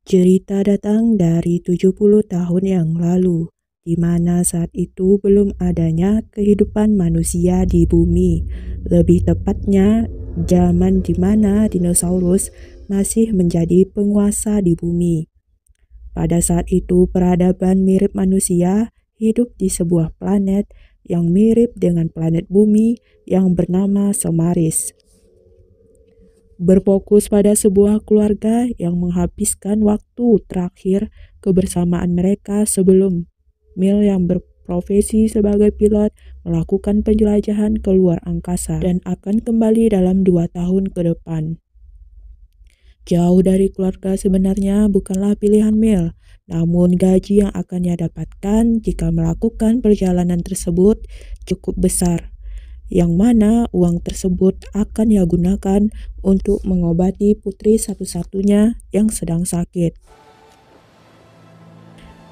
Cerita datang dari 70 tahun yang lalu, di mana saat itu belum adanya kehidupan manusia di bumi. Lebih tepatnya, zaman di mana dinosaurus masih menjadi penguasa di bumi. Pada saat itu, peradaban mirip manusia hidup di sebuah planet yang mirip dengan planet bumi yang bernama Semaris. Berfokus pada sebuah keluarga yang menghabiskan waktu terakhir kebersamaan mereka sebelum Mil yang berprofesi sebagai pilot melakukan penjelajahan ke luar angkasa dan akan kembali dalam 2 tahun ke depan. Jauh dari keluarga sebenarnya bukanlah pilihan Mil, namun gaji yang akan ia dapatkan jika melakukan perjalanan tersebut cukup besar, yang mana uang tersebut akan ia gunakan untuk mengobati putri satu-satunya yang sedang sakit.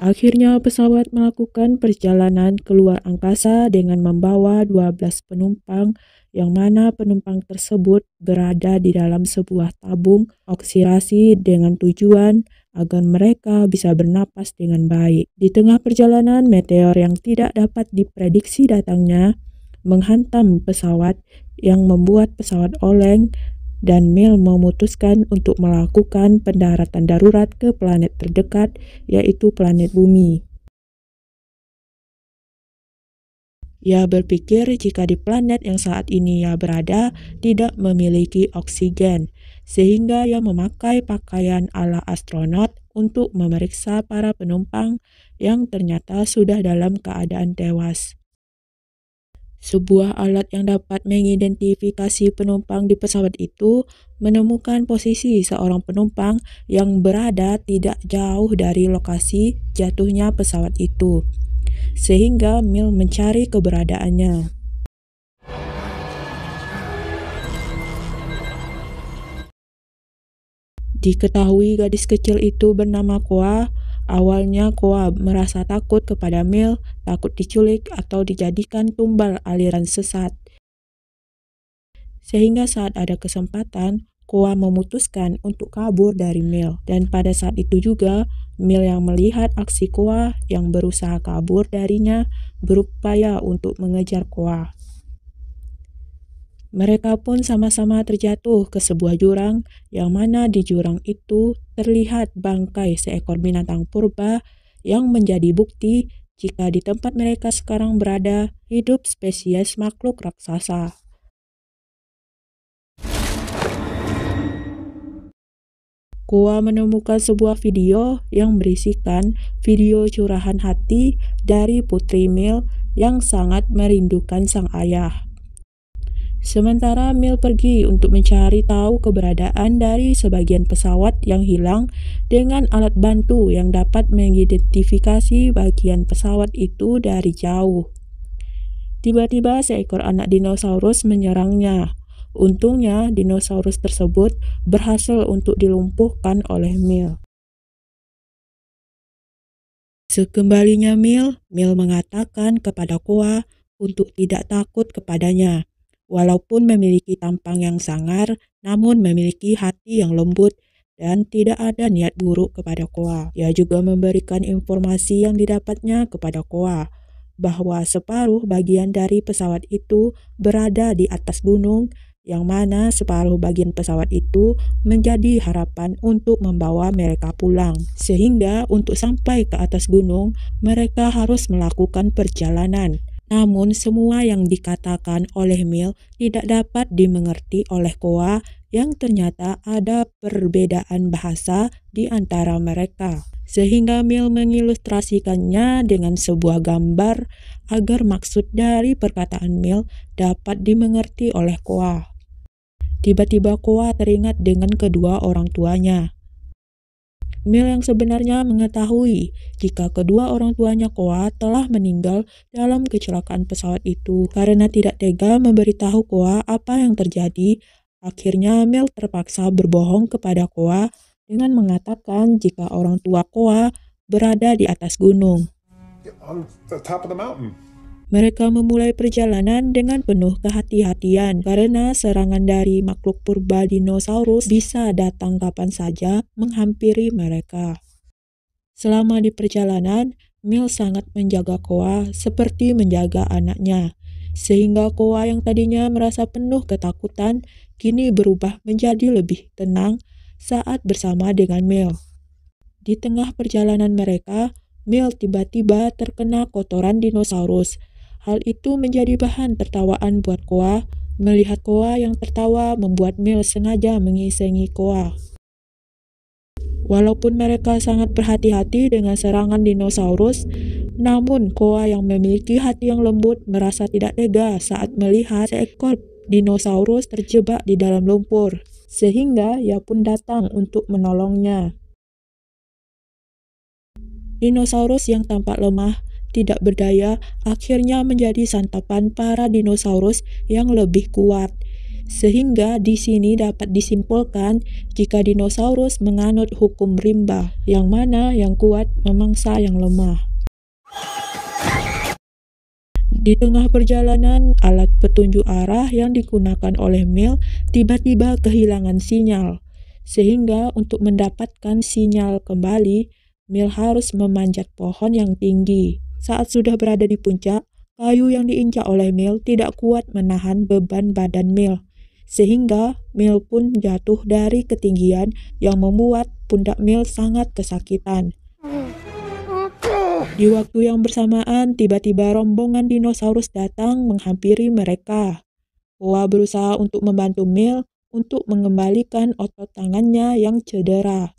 Akhirnya pesawat melakukan perjalanan ke luar angkasa dengan membawa 12 penumpang, yang mana penumpang tersebut berada di dalam sebuah tabung oksidasi dengan tujuan agar mereka bisa bernapas dengan baik. Di tengah perjalanan, meteor yang tidak dapat diprediksi datangnya menghantam pesawat yang membuat pesawat oleng dan Mil memutuskan untuk melakukan pendaratan darurat ke planet terdekat, yaitu planet bumi. Ia berpikir jika di planet yang saat ini ia berada tidak memiliki oksigen, sehingga ia memakai pakaian ala astronot untuk memeriksa para penumpang yang ternyata sudah dalam keadaan tewas. Sebuah alat yang dapat mengidentifikasi penumpang di pesawat itu menemukan posisi seorang penumpang yang berada tidak jauh dari lokasi jatuhnya pesawat itu, sehingga Mil mencari keberadaannya. Diketahui gadis kecil itu bernama Koa. Awalnya Koa merasa takut kepada Mil, takut diculik atau dijadikan tumbal aliran sesat. Sehingga saat ada kesempatan, Koa memutuskan untuk kabur dari Mil. Dan pada saat itu juga, Mil yang melihat aksi Koa yang berusaha kabur darinya berupaya untuk mengejar Koa. Mereka pun sama-sama terjatuh ke sebuah jurang, yang mana di jurang itu terlihat bangkai seekor binatang purba yang menjadi bukti jika di tempat mereka sekarang berada hidup spesies makhluk raksasa. Koa menemukan sebuah video yang berisikan video curahan hati dari putri Mil yang sangat merindukan sang ayah. Sementara Mil pergi untuk mencari tahu keberadaan dari sebagian pesawat yang hilang dengan alat bantu yang dapat mengidentifikasi bagian pesawat itu dari jauh. Tiba-tiba seekor anak dinosaurus menyerangnya. Untungnya dinosaurus tersebut berhasil untuk dilumpuhkan oleh Mil. Sekembalinya Mil mengatakan kepada Koa untuk tidak takut kepadanya. Walaupun memiliki tampang yang sangar, namun memiliki hati yang lembut dan tidak ada niat buruk kepada Koa. Ia juga memberikan informasi yang didapatnya kepada Koa, bahwa separuh bagian dari pesawat itu berada di atas gunung, yang mana separuh bagian pesawat itu menjadi harapan untuk membawa mereka pulang. Sehingga untuk sampai ke atas gunung, mereka harus melakukan perjalanan. Namun semua yang dikatakan oleh Mil tidak dapat dimengerti oleh Koa, yang ternyata ada perbedaan bahasa di antara mereka. Sehingga Mil mengilustrasikannya dengan sebuah gambar agar maksud dari perkataan Mil dapat dimengerti oleh Koa. Tiba-tiba Koa teringat dengan kedua orang tuanya. Mil yang sebenarnya mengetahui jika kedua orang tuanya Koa telah meninggal dalam kecelakaan pesawat itu. Karena tidak tega memberitahu Koa apa yang terjadi, akhirnya Mil terpaksa berbohong kepada Koa dengan mengatakan jika orang tua Koa berada di atas gunung. On the top of the mountain. Mereka memulai perjalanan dengan penuh kehati-hatian karena serangan dari makhluk purba dinosaurus bisa datang kapan saja menghampiri mereka. Selama di perjalanan, Mil sangat menjaga Koa seperti menjaga anaknya, sehingga Koa yang tadinya merasa penuh ketakutan kini berubah menjadi lebih tenang saat bersama dengan Mil. Di tengah perjalanan mereka, Mil tiba-tiba terkena kotoran dinosaurus. Hal itu menjadi bahan tertawaan buat Koa. Melihat Koa yang tertawa membuat Mil sengaja mengisengi Koa. Walaupun mereka sangat berhati-hati dengan serangan dinosaurus, namun Koa yang memiliki hati yang lembut merasa tidak tega saat melihat seekor dinosaurus terjebak di dalam lumpur, sehingga ia pun datang untuk menolongnya. Dinosaurus yang tampak lemah, tidak berdaya, akhirnya menjadi santapan para dinosaurus yang lebih kuat. Sehingga di sini dapat disimpulkan jika dinosaurus menganut hukum rimba, yang mana yang kuat memangsa yang lemah. Di tengah perjalanan, alat petunjuk arah yang digunakan oleh Mil tiba-tiba kehilangan sinyal. Sehingga untuk mendapatkan sinyal kembali, Mil harus memanjat pohon yang tinggi. Saat sudah berada di puncak, kayu yang diinjak oleh Mil tidak kuat menahan beban badan Mil. Sehingga Mil pun jatuh dari ketinggian yang membuat pundak Mil sangat kesakitan. Di waktu yang bersamaan, tiba-tiba rombongan dinosaurus datang menghampiri mereka. Koa berusaha untuk membantu Mil untuk mengembalikan otot tangannya yang cedera.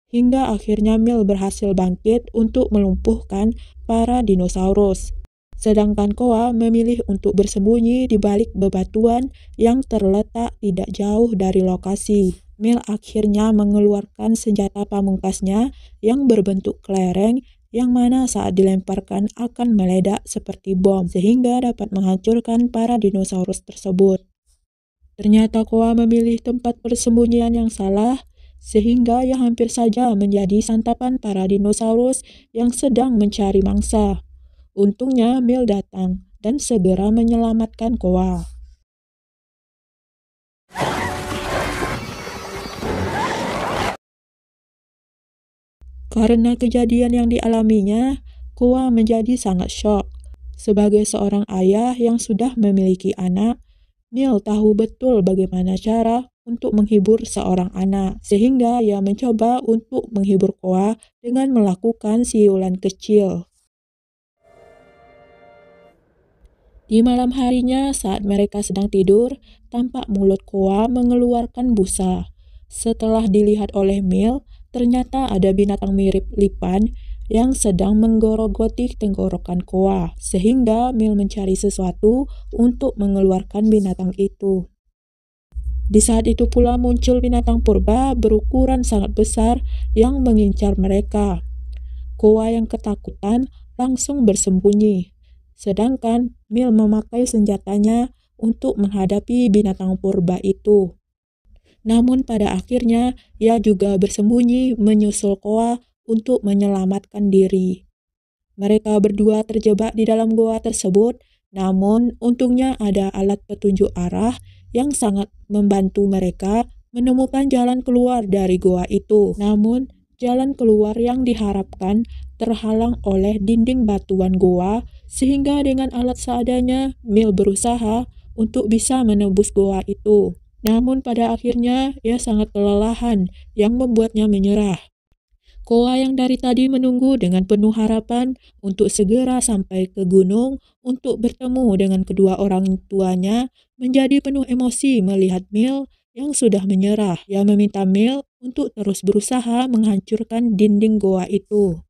Hingga akhirnya Mil berhasil bangkit untuk melumpuhkan para dinosaurus. Sedangkan Koa memilih untuk bersembunyi di balik bebatuan yang terletak tidak jauh dari lokasi. Mil akhirnya mengeluarkan senjata pamungkasnya yang berbentuk kelereng yang mana saat dilemparkan akan meledak seperti bom sehingga dapat menghancurkan para dinosaurus tersebut. Ternyata Koa memilih tempat persembunyian yang salah sehingga ia hampir saja menjadi santapan para dinosaurus yang sedang mencari mangsa. Untungnya Mil datang dan segera menyelamatkan Koa. Karena kejadian yang dialaminya, Koa menjadi sangat syok. Sebagai seorang ayah yang sudah memiliki anak, Mil tahu betul bagaimana cara untuk menghibur seorang anak, sehingga ia mencoba untuk menghibur Koa dengan melakukan siulan kecil. Di malam harinya, saat mereka sedang tidur, tampak mulut Koa mengeluarkan busa. Setelah dilihat oleh Mil, ternyata ada binatang mirip lipan yang sedang menggerogoti tenggorokan Koa, sehingga Mil mencari sesuatu untuk mengeluarkan binatang itu. Di saat itu pula muncul binatang purba berukuran sangat besar yang mengincar mereka. Koa yang ketakutan langsung bersembunyi. Sedangkan Mil memakai senjatanya untuk menghadapi binatang purba itu. Namun pada akhirnya ia juga bersembunyi menyusul Koa untuk menyelamatkan diri. Mereka berdua terjebak di dalam goa tersebut, namun untungnya ada alat petunjuk arah yang sangat membantu mereka menemukan jalan keluar dari goa itu. Namun jalan keluar yang diharapkan terhalang oleh dinding batuan goa, sehingga dengan alat seadanya Mil berusaha untuk bisa menembus goa itu. Namun pada akhirnya ia sangat kelelahan yang membuatnya menyerah. Koa yang dari tadi menunggu dengan penuh harapan untuk segera sampai ke gunung untuk bertemu dengan kedua orang tuanya menjadi penuh emosi melihat Mil yang sudah menyerah. Ia meminta Mil untuk terus berusaha menghancurkan dinding goa itu.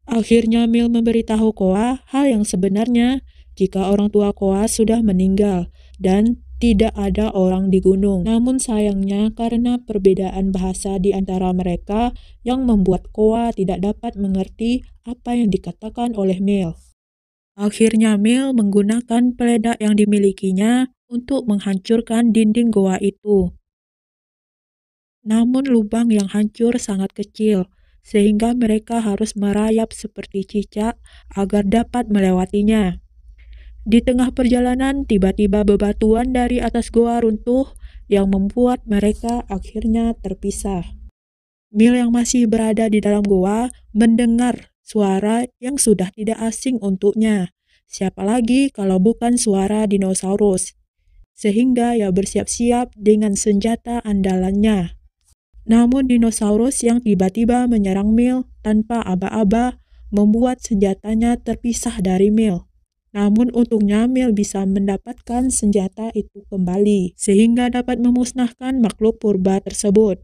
Akhirnya Mil memberitahu Koa hal yang sebenarnya jika orang tua Koa sudah meninggal dan tidak ada orang di gunung. Namun sayangnya karena perbedaan bahasa di antara mereka yang membuat Koa tidak dapat mengerti apa yang dikatakan oleh Mil. Akhirnya Mil menggunakan peledak yang dimilikinya untuk menghancurkan dinding goa itu. Namun lubang yang hancur sangat kecil, sehingga mereka harus merayap seperti cicak agar dapat melewatinya. Di tengah perjalanan, tiba-tiba bebatuan dari atas goa runtuh yang membuat mereka akhirnya terpisah. Mil yang masih berada di dalam goa mendengar suara yang sudah tidak asing untuknya. Siapa lagi kalau bukan suara dinosaurus? Sehingga ia bersiap-siap dengan senjata andalannya. Namun dinosaurus yang tiba-tiba menyerang Mil tanpa aba-aba membuat senjatanya terpisah dari Mil. Namun untungnya Mil bisa mendapatkan senjata itu kembali, sehingga dapat memusnahkan makhluk purba tersebut.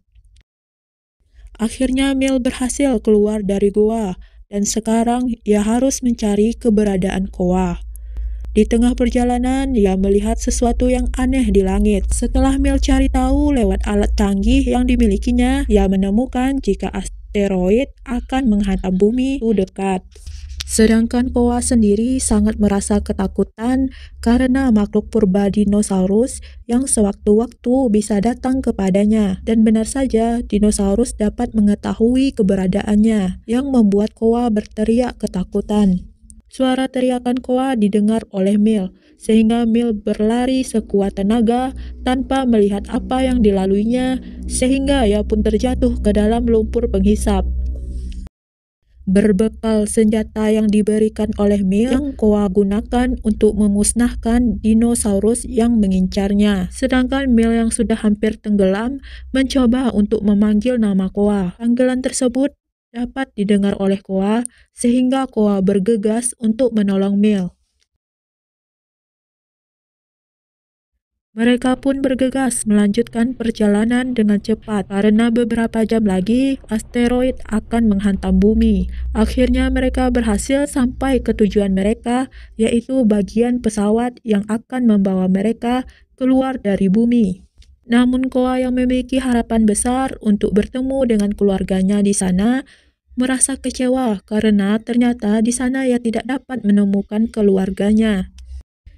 Akhirnya Mil berhasil keluar dari goa, dan sekarang ia harus mencari keberadaan Koa. Di tengah perjalanan, ia melihat sesuatu yang aneh di langit. Setelah Mil cari tahu lewat alat canggih yang dimilikinya, ia menemukan jika asteroid akan menghantam bumi itu dekat. Sedangkan Koa sendiri sangat merasa ketakutan karena makhluk purba dinosaurus yang sewaktu-waktu bisa datang kepadanya. Dan benar saja, dinosaurus dapat mengetahui keberadaannya, yang membuat Koa berteriak ketakutan. Suara teriakan Koa didengar oleh Mil, sehingga Mil berlari sekuat tenaga tanpa melihat apa yang dilaluinya, sehingga ia pun terjatuh ke dalam lumpur penghisap. Berbekal senjata yang diberikan oleh Mil, yang Koa gunakan untuk memusnahkan dinosaurus yang mengincarnya. Sedangkan Mil yang sudah hampir tenggelam mencoba untuk memanggil nama Koa. Panggilan tersebut dapat didengar oleh Koa, sehingga Koa bergegas untuk menolong Mil. Mereka pun bergegas melanjutkan perjalanan dengan cepat karena beberapa jam lagi asteroid akan menghantam bumi. Akhirnya mereka berhasil sampai ke tujuan mereka, yaitu bagian pesawat yang akan membawa mereka keluar dari bumi. Namun Koa yang memiliki harapan besar untuk bertemu dengan keluarganya di sana merasa kecewa karena ternyata di sana ia tidak dapat menemukan keluarganya.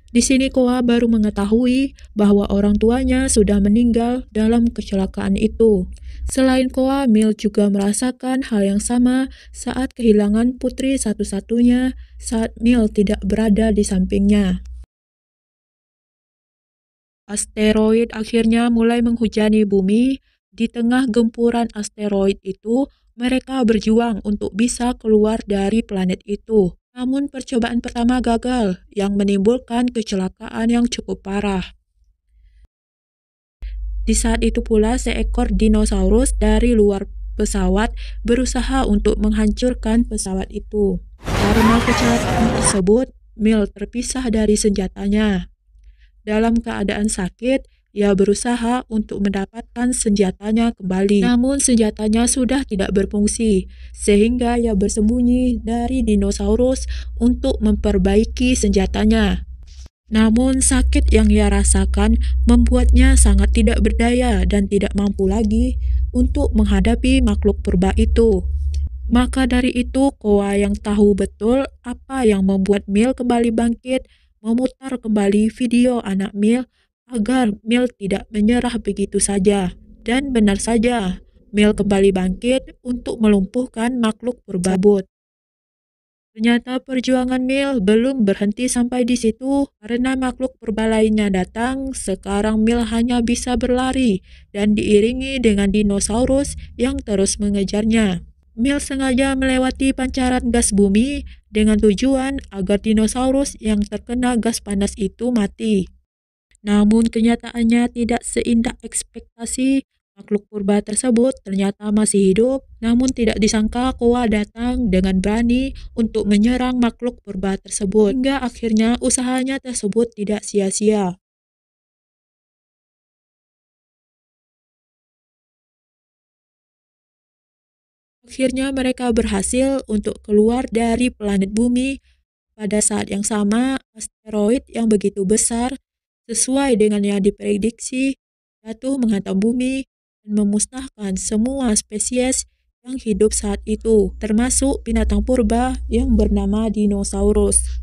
Di sini Koa baru mengetahui bahwa orang tuanya sudah meninggal dalam kecelakaan itu. Selain Koa, Mil juga merasakan hal yang sama saat kehilangan putri satu-satunya saat Mil tidak berada di sampingnya. Asteroid akhirnya mulai menghujani bumi. Di tengah gempuran asteroid itu, mereka berjuang untuk bisa keluar dari planet itu. Namun percobaan pertama gagal, yang menimbulkan kecelakaan yang cukup parah. Di saat itu pula seekor dinosaurus dari luar pesawat berusaha untuk menghancurkan pesawat itu. Karena kecelakaan tersebut, Mil terpisah dari senjatanya. Dalam keadaan sakit, ia berusaha untuk mendapatkan senjatanya kembali. Namun senjatanya sudah tidak berfungsi, sehingga ia bersembunyi dari dinosaurus untuk memperbaiki senjatanya. Namun sakit yang ia rasakan membuatnya sangat tidak berdaya dan tidak mampu lagi untuk menghadapi makhluk purba itu. Maka dari itu, Koa yang tahu betul apa yang membuat Mil kembali bangkit, memutar kembali video anak Mil agar Mil tidak menyerah begitu saja. Dan benar saja, Mil kembali bangkit untuk melumpuhkan makhluk purba tersebut. Ternyata perjuangan Mil belum berhenti sampai di situ. Karena makhluk purba lainnya datang, sekarang Mil hanya bisa berlari dan diiringi dengan dinosaurus yang terus mengejarnya. Mil sengaja melewati pancaran gas bumi dengan tujuan agar dinosaurus yang terkena gas panas itu mati. Namun kenyataannya tidak seindah ekspektasi. Makhluk purba tersebut ternyata masih hidup, namun tidak disangka Koa datang dengan berani untuk menyerang makhluk purba tersebut, hingga akhirnya usahanya tersebut tidak sia-sia. Akhirnya mereka berhasil untuk keluar dari planet bumi. Pada saat yang sama, asteroid yang begitu besar, sesuai dengan yang diprediksi, jatuh menghantam bumi dan memusnahkan semua spesies yang hidup saat itu, termasuk binatang purba yang bernama dinosaurus.